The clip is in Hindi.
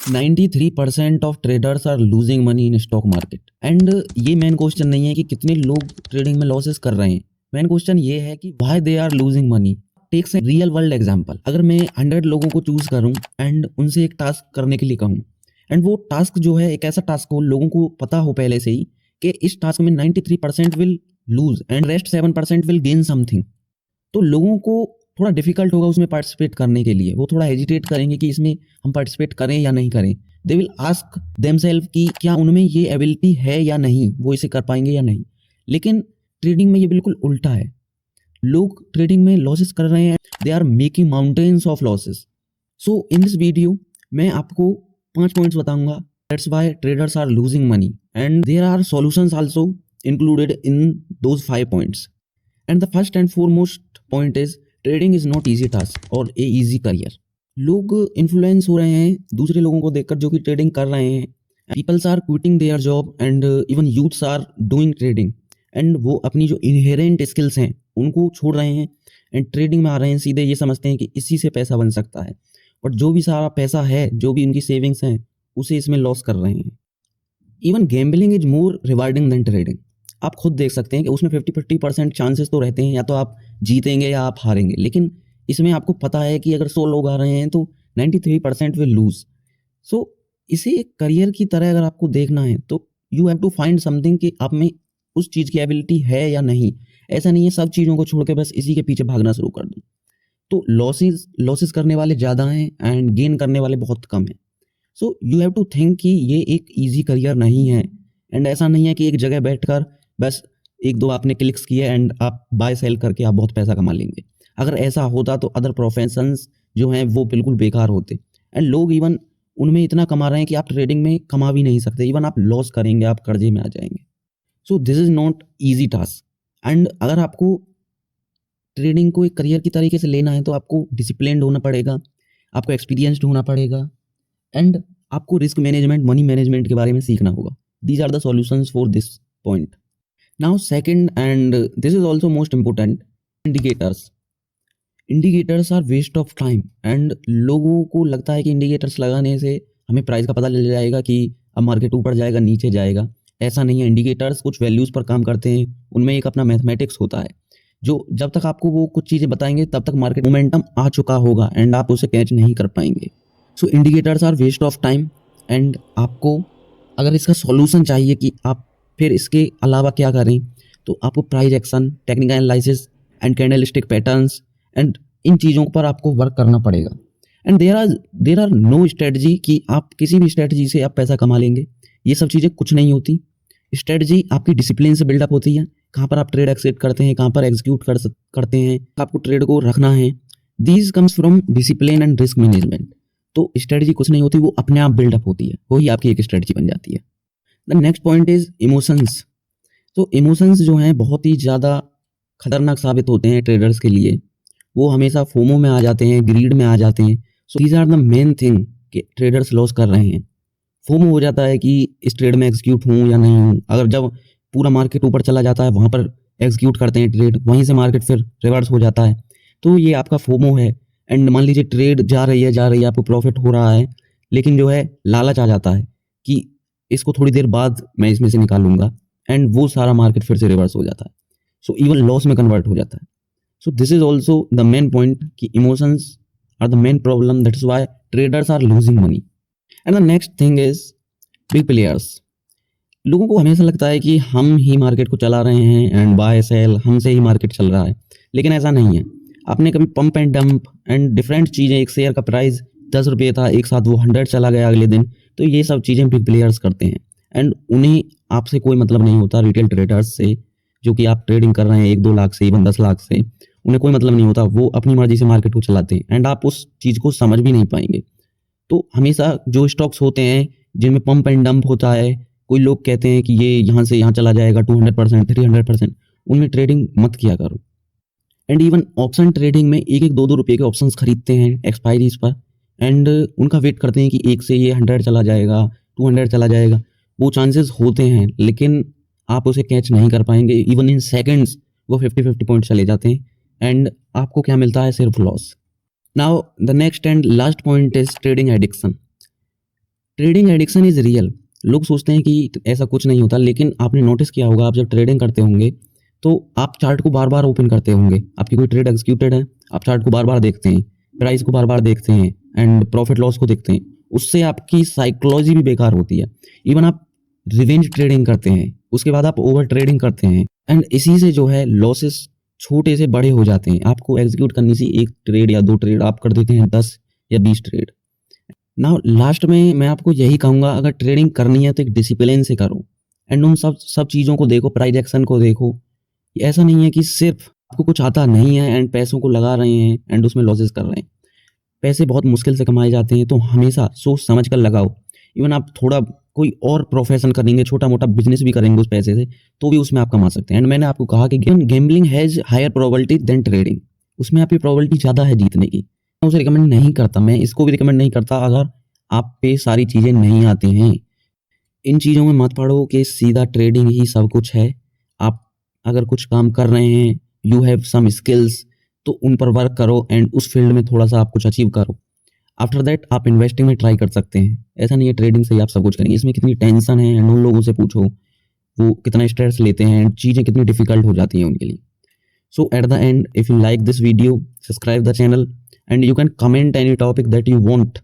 93% of traders are losing money in stock market. And ये मेन क्वेश्चन नहीं है कि कितने लोग ट्रेडिंग में लॉसेस कर रहे हैं, मेन क्वेश्चन ये है कि why they are losing money. Takes a real world example. अगर मैं 100 लोगों को चूज करूं एंड उनसे एक टास्क करने के लिए कहूं, एंड वो टास्क जो है एक ऐसा टास्क हो लोगों को पता हो पहले से ही कि इस टास्क में 93% will lose and rest 7% will gain something, तो लोगों को थोड़ा डिफिकल्ट होगा उसमें पार्टिसिपेट करने के लिए। वो थोड़ा हेजिटेट करेंगे कि इसमें हम पार्टिसिपेट करें या नहीं करें। दे विल आस्क देमसेल्फ कि क्या उनमें ये एबिलिटी है या नहीं, वो इसे कर पाएंगे या नहीं। लेकिन ट्रेडिंग में ये बिल्कुल उल्टा है। लोग ट्रेडिंग में लॉसेस कर रहे हैं, they are making mountains of losses. So in this video मैं आपको 5 पॉइंट्स बताऊंगा that's why traders are losing money and there are solutions also included in those 5 points. And the first and foremost point is trading is not easy task और ए ईजी करियर। लोग इन्फ्लुएंस हो रहे हैं दूसरे लोगों को देखकर जो कि ट्रेडिंग कर रहे हैं। Peoples are quitting their job and even youths are doing trading, and वो अपनी जो इनहेरेंट स्किल्स हैं उनको छोड़ रहे हैं एंड ट्रेडिंग में आ रहे हैं। सीधे ये समझते हैं कि इसी से पैसा बन सकता है, और जो भी सारा पैसा है, जो भी उनकी सेविंग्स हैं, उसे इसमें लॉस कर रहे हैं। Even gambling is more rewarding than trading. आप खुद देख सकते हैं कि उसमें 50% चांसेस तो रहते हैं, या तो आप जीतेंगे या आप हारेंगे। लेकिन इसमें आपको पता है कि अगर 100 लोग आ रहे हैं तो 93% विल लूज। सो इसे एक करियर की तरह अगर आपको देखना है तो you have to find something कि आप में उस चीज़ की एबिलिटी है या नहीं। ऐसा नहीं है सब चीज़ों को छोड़ के बस इसी के पीछे भागना शुरू कर दूँ। तो लॉसेस करने वाले ज़्यादा हैं एंड गेन करने वाले बहुत कम हैं। So you have to think कि ये एक ईजी करियर नहीं है, एंड ऐसा नहीं है कि एक जगह बैठकर बस 1-2 आपने क्लिक्स किए एंड आप बाय सेल करके आप बहुत पैसा कमा लेंगे। अगर ऐसा होता तो अदर प्रोफेशंस जो हैं वो बिल्कुल बेकार होते, एंड लोग इवन उनमें इतना कमा रहे हैं कि आप ट्रेडिंग में कमा भी नहीं सकते। इवन आप लॉस करेंगे, आप कर्जे में आ जाएंगे। So this is not easy task. And अगर आपको ट्रेडिंग को एक करियर की तरीके से लेना है तो आपको डिसिप्लिन्ड होना पड़ेगा, आपको एक्सपीरियंस्ड होना पड़ेगा, एंड आपको रिस्क मैनेजमेंट, मनी मैनेजमेंट के बारे में सीखना होगा। These are the solutions for this point. Now second, and this is also most important, indicators. Indicators are waste of time, and लोगों को लगता है कि इंडिकेटर्स लगाने से हमें प्राइस का पता चल जाएगा कि अब मार्केट ऊपर जाएगा नीचे जाएगा। ऐसा नहीं है। इंडिकेटर्स कुछ वैल्यूज़ पर काम करते हैं, उनमें एक अपना मैथमेटिक्स होता है जो जब तक आपको वो कुछ चीज़ें बताएंगे तब तक मार्केट मोमेंटम आ चुका होगा एंड आप उसे कैच नहीं कर पाएंगे। So indicators are waste of time, and आपको अगर इसका सॉल्यूशन चाहिए कि आप फिर इसके अलावा क्या करें, तो आपको price action, technical analysis and candlestick patterns and इन चीज़ों पर आपको वर्क करना पड़ेगा। And there are no strategy कि आप किसी भी स्ट्रेटजी से आप पैसा कमा लेंगे। ये सब चीज़ें कुछ नहीं होती। स्ट्रेटजी आपकी डिसिप्लिन से बिल्डअप होती है। कहाँ पर आप ट्रेड एक्सेप्ट करते हैं, कहाँ पर एग्जीक्यूट करते हैं, आपको ट्रेड को रखना है। These comes from discipline and risk management. तो स्ट्रेटजी कुछ नहीं होती, वो अपने आप बिल्डअप होती है, वही आपकी एक स्ट्रेटजी बन जाती है। The next point is emotions. तो इमोशंस जो हैं बहुत ही ज़्यादा खतरनाक साबित होते हैं ट्रेडर्स के लिए। वो हमेशा फोमो में आ जाते हैं, ग्रीड में आ जाते हैं। So these are the main thing कि ट्रेडर्स लॉस कर रहे हैं। फोमो हो जाता है कि इस ट्रेड में एग्जीक्यूट हूँ या नहीं हूँ। अगर जब पूरा मार्केट ऊपर चला जाता है वहाँ पर एग्जीक्यूट करते हैं ट्रेड, वहीं से मार्केट फिर रिवर्स हो जाता है, तो ये आपका फोमो है। एंड मान लीजिए ट्रेड जा रही है, आपको प्रॉफिट हो रहा है, लेकिन जो है लालच आ जाता है कि इसको थोड़ी देर बाद मैं इसमें से निकालूंगा, एंड वो सारा मार्केट फिर से रिवर्स हो जाता है। सो इवन लॉस में कन्वर्ट हो जाता है। So this is also the main point कि emotions are the main problem, that is why traders are losing money. And the next thing is big players. लोगों को हमेशा लगता है कि हम ही मार्केट को चला रहे हैं एंड बाय सेल हमसे ही मार्केट चल रहा है, लेकिन ऐसा नहीं है। आपने कभी pump and dump and different चीज़ें, एक शेयर का प्राइस 10 रुपये था, एक साथ वो 100 चला गया अगले दिन, तो ये सब चीज़ें बिग प्लेयर्स करते हैं। एंड उन्हें आपसे कोई मतलब नहीं होता, रिटेल ट्रेडर्स से जो कि आप ट्रेडिंग कर रहे हैं 1-2 लाख से, इवन 10 लाख से, उन्हें कोई मतलब नहीं होता। वो अपनी मर्जी से मार्केट को चलाते हैं एंड आप उस चीज़ को समझ भी नहीं पाएंगे। तो हमेशा जो स्टॉक्स होते हैं जिनमें पंप एंड डंप होता है, कोई लोग कहते हैं कि ये यहाँ से यहाँ चला जाएगा 200%, 300%, उनमें ट्रेडिंग मत किया करो। एंड इवन ऑप्शन ट्रेडिंग में 1-2 रुपये के ऑप्शंस खरीदते हैं एक्सपायरीज पर, एंड उनका वेट करते हैं कि एक से ये 100 चला जाएगा, 200 चला जाएगा। वो चांसेस होते हैं, लेकिन आप उसे कैच नहीं कर पाएंगे। इवन इन सेकंड्स वो 50-50 पॉइंट चले जाते हैं, एंड आपको क्या मिलता है? सिर्फ loss. Now the next and last point is trading addiction. Trading addiction is real. लोग सोचते हैं कि ऐसा कुछ नहीं होता, लेकिन आपने नोटिस किया होगा, आप जब ट्रेडिंग करते होंगे तो आप चार्ट को बार बार ओपन करते होंगे। आपकी कोई ट्रेड एग्जीक्यूटेड है, आप चार्ट को बार बार देखते हैं, प्राइस को बार बार देखते हैं एंड प्रॉफिट लॉस को देखते हैं। उससे आपकी साइकोलॉजी भी बेकार होती है। इवन आप रिवेंज ट्रेडिंग करते हैं, उसके बाद आप ओवर ट्रेडिंग करते हैं एंड इसी से जो है लॉसेस छोटे से बड़े हो जाते हैं। आपको एग्जीक्यूट करनी सी एक ट्रेड या 2 ट्रेड, आप कर देते हैं 10 या 20 ट्रेड। ना लास्ट में मैं आपको यही कहूँगा, अगर ट्रेडिंग करनी है तो एक डिसिप्लिन से करो एंड उन सब चीज़ों को देखो, प्राइस एक्शन को देखो। ऐसा नहीं है कि सिर्फ आपको कुछ आता नहीं है एंड पैसों को लगा रहे हैं एंड उसमें लॉसेस कर रहे हैं। पैसे बहुत मुश्किल से कमाए जाते हैं, तो हमेशा सोच समझ कर लगाओ। इवन आप थोड़ा कोई और प्रोफेशन करेंगे, छोटा मोटा बिजनेस भी करेंगे उस पैसे से, तो भी उसमें आप कमा सकते हैं। एंड मैंने आपको कहा कि gambling has higher probability than trading. उसमें आपकी प्रोबेबिलिटी ज़्यादा है जीतने की। मैं उसे रिकमेंड नहीं करता, मैं इसको भी रिकमेंड नहीं करता अगर आप पे सारी चीज़ें नहीं आती हैं। इन चीज़ों में मत पड़ो कि सीधा ट्रेडिंग ही सब कुछ है। आप अगर कुछ काम कर रहे हैं, यू हैव सम स्किल्स, तो उन पर वर्क करो एंड उस फील्ड में थोड़ा सा आप कुछ अचीव करो। आफ्टर दैट आप इन्वेस्टिंग में ट्राई कर सकते हैं। ऐसा नहीं है ट्रेडिंग से ही आप सब कुछ करेंगे। इसमें कितनी टेंशन है एंड उन लोगों से पूछो वो कितना स्ट्रेस लेते हैं एंड चीज़ें कितनी डिफिकल्ट हो जाती हैं उनके लिए। So at the end, if you like this video, subscribe the channel and you can comment any topic that you want